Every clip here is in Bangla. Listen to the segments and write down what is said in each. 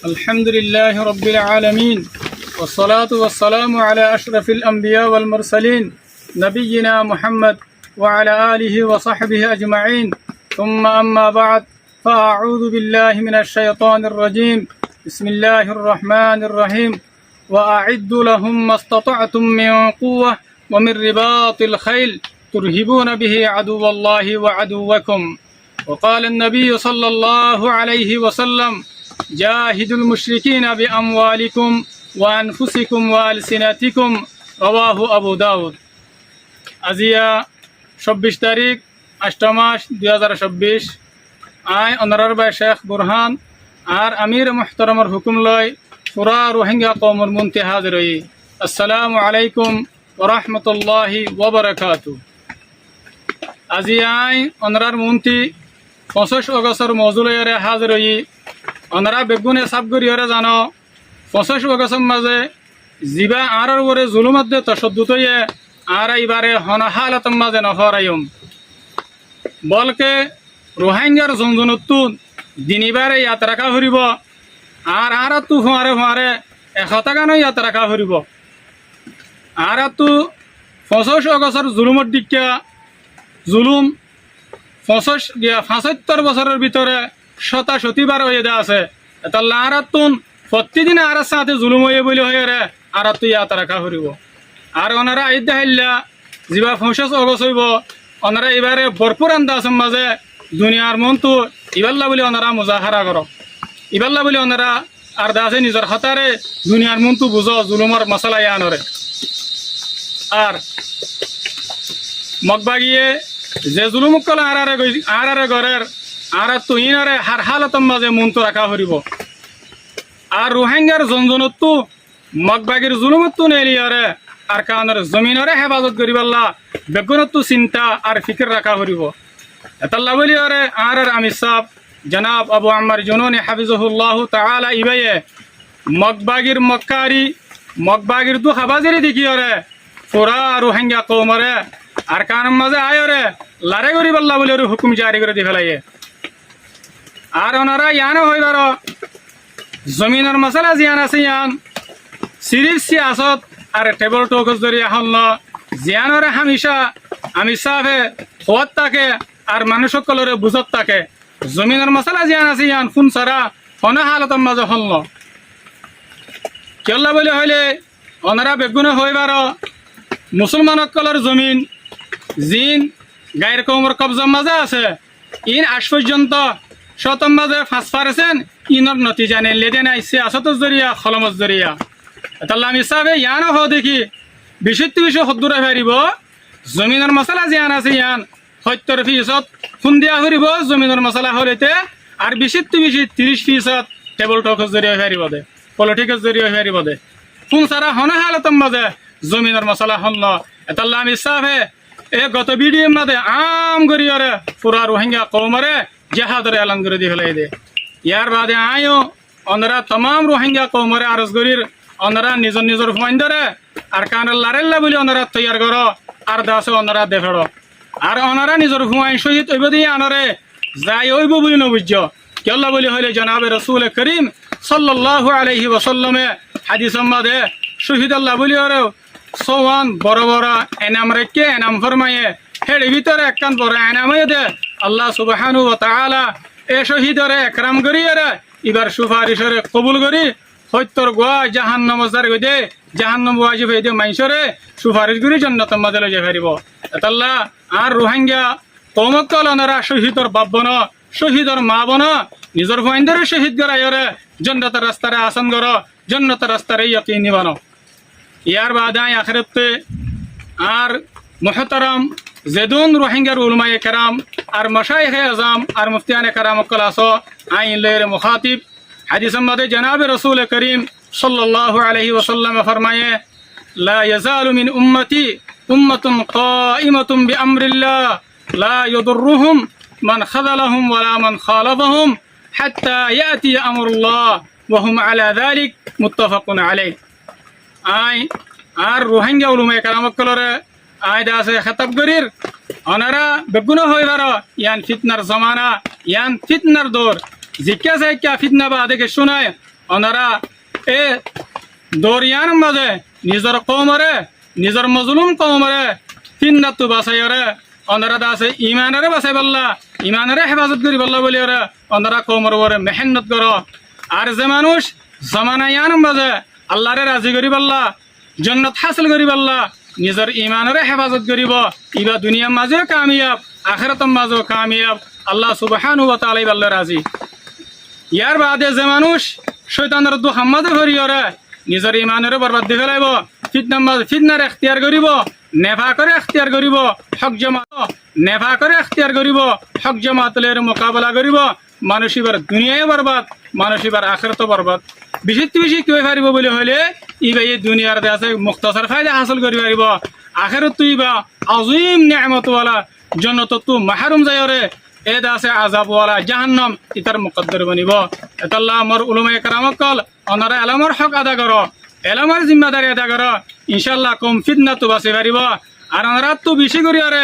الحمد لله رب العالمين والصلاة والسلام على أشرف الأنبياء والمرسلين نبينا محمد وعلى آله وصحبه أجمعين ثم أما بعد فأعوذ بالله من الشيطان الرجيم بسم الله الرحمن الرحيم وأعدوا لهم ما استطعتم من قوة ومن رباط الخيل ترهبون به عدو الله وعدوكم وقال النبي صلى الله عليه وسلم جاهدوا المشركين بأموالكم وأنفسكم وألسنتكم رواه أبو داود আজিয়া ২৬ তারিখ ৮ মাস ২০২৬ আই অনারার বাই শেখ বুরহান আর আমির মোহতারমর হুকুম লয় পুরা রোহিঙ্গা কওমর মুন্তি হাজির হই আসসালামু আলাইকুম ওয়া রাহমাতুল্লাহি ওয়া বারাকাতুহু আজি আই অনারার মুন্তি ২৫ অগস্টর মজুলরে হাজির হই অনারা বেগুনে সাবগরিয়রে জানো ২৫ অগস্টর মাঝে জিবা আরর ওরে জুলুমত দে তশদ্দুদ হয়ে আর এবারে হনহালত মাঝে নহরায়ুম বলকে রোহিঙ্গার জনজনতু দিনিবারে ইয়াত রাখা হরিব আর তু ফুঁয়ারে ফুঁয়ারে ১০০ টাকা নয় ইয়াত রাখা হরিব আর তু ২৫ অগস্টর জুলুমত দিকা জুলুম ৭৫ বছরের ভিতরে শতাশতিবার হয়ে দেওয়া আছে তাহলে আর তুন প্রতিদিন আর সাথে জুলুম হয়ে বলে হয়ে রে আর তু ইয়াত রাখা হরিব আর ওনারা আইদা হাইল্লা যা ২৫ অগস্ট হইব ওনারা এবারে ভরপুর আন্দাজ মাঝে দুনিয়ার মনটো ইবাল্লা বলে ওনারা মুজাহারা কর ইবাল্লা বলে ওনারা আর দাসে নিজের হাতারে দুনিয়ার মনটো বুঝ জুলুমর মশলা আনরে আর মগবাগিয়ে যে জুলুম কল আরারে ঘরের আর তুহিনরে হার হালতম মাঝে মনটো রাখা হরিব আর রোহিঙ্গার জনজনতো মগবাগির জুলুমতো নেলিয়রে আর কানের জমিনরে হেফাজত করিবাল্লা বেগুনতো চিন্তা আর ফিকির রাখা হরিব এতাল্লা বলি আরে আর আমির সাহ জনাব আবু আম্মার জুনুনি হাফিজহুল্লাহ তাআলা ইবায়ে মগবাগির মক্কারি মগবাগির দু হাবাজিরি দেখি আরে পুরা রোহিঙ্গা কওমরে আর কানের মাঝে আয়রে লারে করিবাল্লা বলি হুকুম জারি করে দি ফেলাইয়ে আর ওনারা ইয়ানো হইবার জমিনের মশলা জিয়ান আছে ইয়ান সিরিফ সিয়াসত আর টেবল টকস জরিয়া হল জিয়ানরে হামিশা আমি সাফে হওয়াত থাকে আর মানুষ সকলরে বুঝত থাকে জমিনের মশলা জিয়ান আছে ইয়ান ফুন সারা হন হালতর মাঝে হল কেল্লা বলে হইলে ওনারা বেগুনে হইবার মুসলমান সকলের জমিন জিন গায়ের কৌমর কবজার মাঝে আছে ইন আজ পর্যন্ত শতম মাঝে ৫% ইনর নতিজা নেই লেদে নাই সিয়াসতর জরিয়া খলমত জরিয়া তাহলে আমি হিসাবে ইয়ানো হো দেখি বিশুদ্ধ বিষয় সদ্দূরে ফেরিব জমিনের মশলা জিয়ান আছে ইয়ান ৭০% খুন দিয়া ফুরিব জমিনের মশলা হলেতে আর বিশুদ্ধ বিষয় ৩০% টেবল টকস জরিয়া ফেরিব দে পলিটিক্স জরিয়া ফেরিব দে কোন সারা হনা হালতম মাঝে জমিনের মশলা হল তাহলে আমি হিসাবে এ গত ভিডিওর মাঝে আম করিয়ারে পুরা রোহিঙ্গা কওমরে জেহাদরে এলান করে দিয়ে ফেলাই দে ইয়ার বাদে আয়ও ওনারা তমাম রোহিঙ্গা কওমরে আরজ করির ওনারা নিজের নিজের হুমাইন ধরে আর কানের লারেল্লা বলে ওনারা তৈয়ার করো আর দাসে ওনারা দেখড় আর ওনারা নিজের হুমাইন শহীদ ওইব দিয়ে আনরে যাই ওইব বলি নবুজ্য কেল্লা বলি হইলে জনাবে রসুল করিম সাল্লাল্লাহু আলাইহি ওয়াসাল্লামে হাদিস সম্মাদে শহীদ আল্লাহ বলি ওরে সোয়ান বড় বড় এনাম রেখে এনাম ফরমাইয়ে হেড়ি ভিতরে একখান বড় এনামে দে আল্লাহ সুবহানাহু ওয়া তাআলা এ শহীদরে একরাম করিয়ে এবার সুপারিশরে কবুল করি সত্যর গোয়া জাহান্নাম যার গদে জাহান্নাম ওয়াজিব হইতে মাইসরে সুপারিশ করি জান্নাত মাদলে যে ফেরিব তাআলা আর রোহিঙ্গা কওমকল ওনারা শহীদর বাপ বন শহীদর মা বন নিজের ভাইন্দরে শহীদ করায়রে জান্নাতের রাস্তারে আসান কর জান্নাতের রাস্তারে ইয়াকিনি বানো ইয়ার বাদায় আখিরাতে আর মুহতারাম জেদুন রোহিঙ্গার উলামায়ে কেরাম আর মাশায়েখে আজম আর মুফতিয়ানে কেরাম কলাসো আইন লের মুখাতিব হাদিস মধ্যে জনাব রাসূল করিম সাল্লাল্লাহু আলাইহি ওয়াসাল্লাম ফরমায়ে লা ইয়াজালু মিন উম্মতি উম্মাতুন কাইমাতুন বিআমরিল্লাহ লা ইয়াদুররুহুম মান খাযালাহুম ওয়ালা মান খালাফাহুম হাত্তা ইয়াতি আমরুল্লাহ ওয়া হুম আলা যালিক মুত্তাফাকুন আলাইহি আই আর রোহিঙ্গা উলামায়ে কেরাম কলরে আয়দা আছে খেতাব করির ওনারা বেগুন হইবার ইয়ান ফিতনার জমানা ইয়ান ফিতনার দৌর জিজ্ঞাসা क्या फितना बात है कि सुनाए ওনারা এ দরিয়ার মাঝে নিজের কৌমরে নিজের মজলুম কৌমরে তিন রাত্তু বাঁচাইরে ওনারা আছে ইমানেরে বাঁচাই পাল্লা ইমানেরে হেফাজত করি পাল্লা বলি ওরা ওনারা কৌমর বরে মেহনত কর আর যে মানুষ জমানায়ান মাঝে আল্লাহরে রাজি করি পাল্লা জন্নত হাসিল করি পাল্লা নিজের ইমানেরে হেফাজত করিব ইবা দুনিয়ার মাঝেও কামিয়াব আখিরাতের মাঝেও কামিয়াব আল্লাহ সুবহানাহু ওয়া তাআলা আল্লাহ রাজি ইয়ার বাদে যে মানুষ শয়তানের দুহাম্মাদে ভরিয়রে নিজের ইমানেরে বরবাদ দি ফেলাইব ফিতনার এখতিয়ার করিব নেফা করে এখতিয়ার করিব হক জামাত নেফা করে এখতিয়ার করিব হক জামাতের মোকাবেলা করিব মানুষ এবার দুনিয়ায় বরবাদ মানুষ এবার আখিরাত বরবাদ বেশি কি পারিব বলে হলে ইবা এই দুনিয়ার আছে মুখতাসার ফায়দা হাসিল করি পারিব আখিরাত তুই বা আজিম নিয়ামতওয়ালা জন্নত তু মাহরুম যায়রে এ দাসে আযাবওয়ালা জাহান্নাম ইতার মুকদ্দর বনিব এতাল্লাহ আমর উলামায়ে কেরামত কল ওনারা এলামর হক আদা করো এলামর জিম্মাদারি আদা করো ইনশাআল্লাহ কম ফিতনা তো বাঁচি পারিব আর ওনারা তো বেশি করি আরে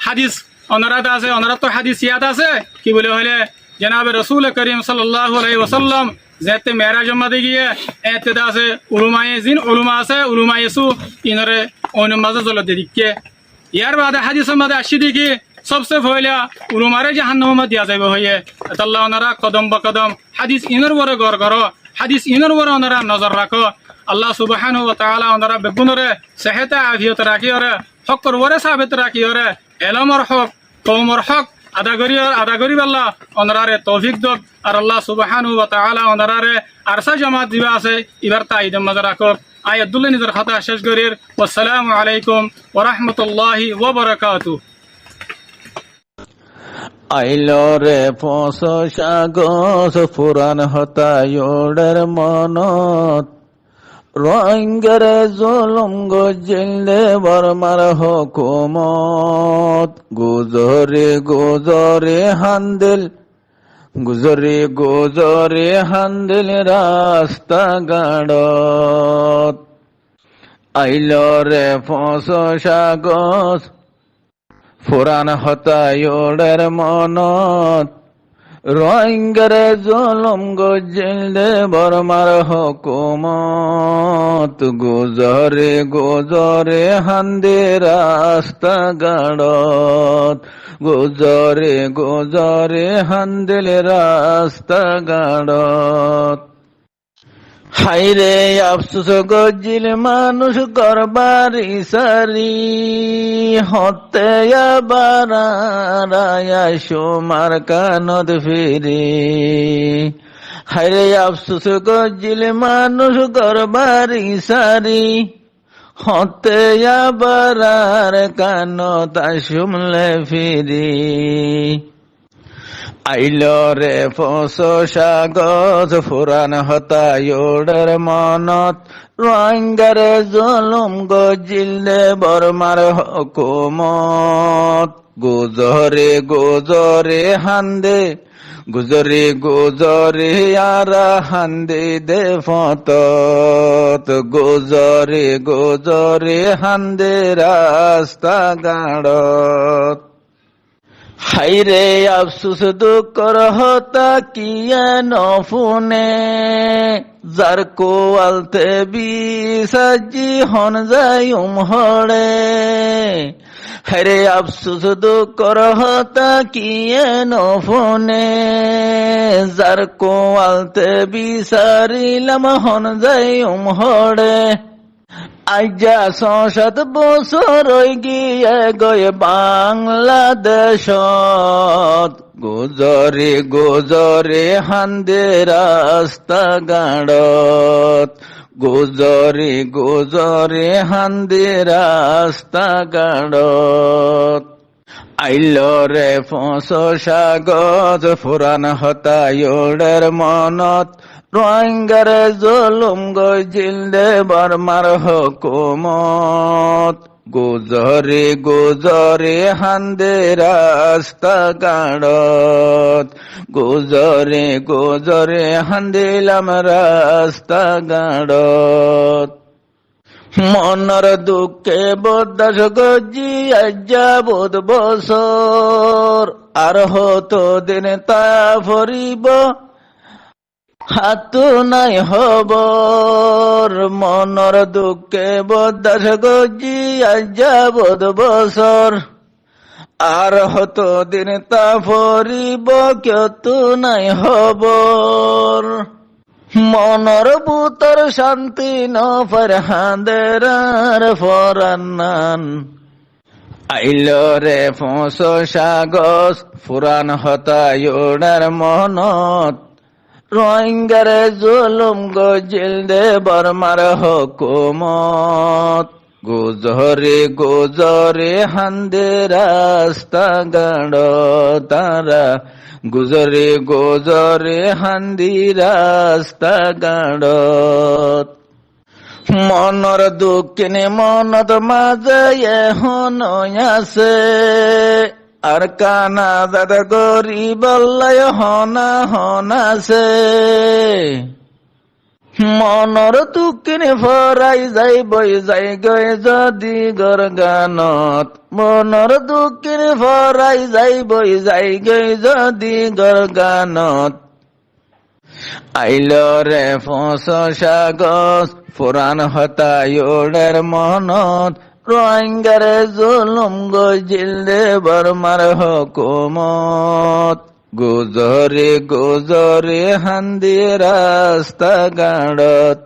হাদিস ওনারা আছে ওনারা তো হাদিস ইয়াদ আছে কি বলে হলে জনাবে রাসূল করিম সাল্লাল্লাহু আলাইহি ওয়াসাল্লাম যেতে মেরাজ মাদে গিয়ে এতে আছে উলামায়ে জিন উলামা আছে উলামায়ে সু ইনরে অনুমাজে জল দিকে ইয়ার বাদে হাদিসের মধ্যে আসি দেখি सबसे पहले उलुमारे जहन्नम में दिया जाए होइए अल्लाह ओनारा कदम बकदम हदीस इनर वरे गौर करो हदीस इनर वरे ओनारा नजर रखो अल्लाह सुब्हानाहु व तआला ओनारा बेगुनरे सेहत आफियत राखी और हक वरे साबित राखी और इलमर हक कौमर हक আদা করি আল্লাহ ওনারে তৌফিক দক আর আল্লাহ সুবহানাহু ওয়া তাআলা ওনারে আরসা জামাত দিবা আছে এবার তাইদ মাঝে রাখো আয়াতুল্লাহ নিজের খাতা শেষ করির আসসালামু আলাইকুম ওয়া রাহমাতুল্লাহি ওয়া বারাকাতুহু আইলো রে ফস সাগস পুরান হতায়োডের মনত রোহিঙ্গার জুলুম গজিলে বর্মার হুকুমত গুজরে হান্দিল রাস্তা গাড়ত আইলো রে ফস সাগস পুরান হতায়োডের মনত রোহিঙ্গার জুলুম গজিলে বর্মার হুকুমত গুজরে হান্দি রাস্তা গাড়ত গুজরে হান্দিল রাস্তা গাড়ত হাইরে আফসোস গজিল মানুষ করবারি সারি হতে বারায়া সোমার কানত ফিরে হাইরে আফসোস গজিল মানুষ করবারি সারি হতে বারার কানত শুমলে ফিরি আইলো রে ফস সাগস ফুরান হতায়োডের মনত রোহিঙ্গার জুলুম গজিলে বর্মার হুকুমত গুজরে আরা হান্দে দে ফতত গুজরে হান্দে রাস্তা গাড়ত হাইরে আফসুস দুঃখর হতা কিয়া নফুনে যার কোয়ালতে বিসাজি হন যায়ুম হড়ে হাইরে আফসুস দুঃখর হতা কিয়া নফুনে যার কোয়ালতে বিসারিলাম হন যায়ুম হড়ে আইজা ৬-৭ বছর গিয়ে গয়ে বাংলাদেশত গুজরে হান্দে রাস্তা গাড়ত গুজরে হান্দে রাস্তা গাড়ত আইলো রে ফস সাগস ফুরান হতায়োডের মনত রোহিঙ্গার জুলুম গজিলে বর্মার হুকুমত গুজরে হান্দে রাস্তা গাড়ত গুজরে হান্দিলাম রাস্তা গাড়ত মনর দুঃখে বদাস গজি আজাবত বছর আর হতো দিন তা ফরিব হাতু নাই হবর মনর দুঃখে বদাস গজি আজাবদ বছর আর হত দিন তা ফরিব কেতু নাই হবর মনর বুতর শান্তি নফর হাঁদের ফরান্নান আইল রে ফোঁস সাগস ফুরান হতায়ুনার মনত রোহিঙ্গারে জুলুম গজিল দে বর্মার হুকুমত গুজরে গুজরে হান্দে রাস্তা গাড় তারা গুজরে গুজরে হান্দি রাস্তা গাড় মনর দুঃখিনী মনত মাঝে এখন আছে আর কানা দাদা গরিব হনা হনাছে মনর দুঃখিনী ফরাই যাই বই যাই গৈ যদি গর গানত মনর দুঃখিনী ফরাই যাই বই যাই গৈ যদি গর গানত আইল রে ফোঁস সাগস ফুরান হতায়ুডের মনত রোহিঙ্গারে জুলুম গজিল দে বর্মার হুকুমত গুজরে গুজরে হান্দি রাস্তা গাড়ত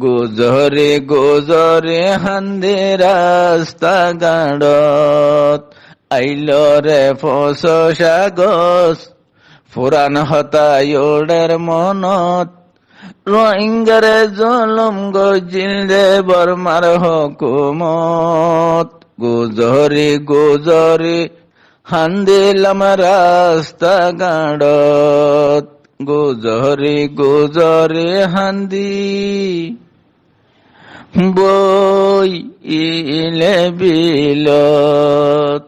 গুজরে গুজরে হান্দি রাস্তা গাড়ত আইল রে ফোঁস সাগস ফুরান হতায়ুডের মনত রোহিঙ্গারে জুলুম গজিল দে বর্মার হুকুমত গুজরি গুজরি হান্দিলাম রাস্তা গাড়ত গুজরি গুজরি হান্দি বই ইলে বিলত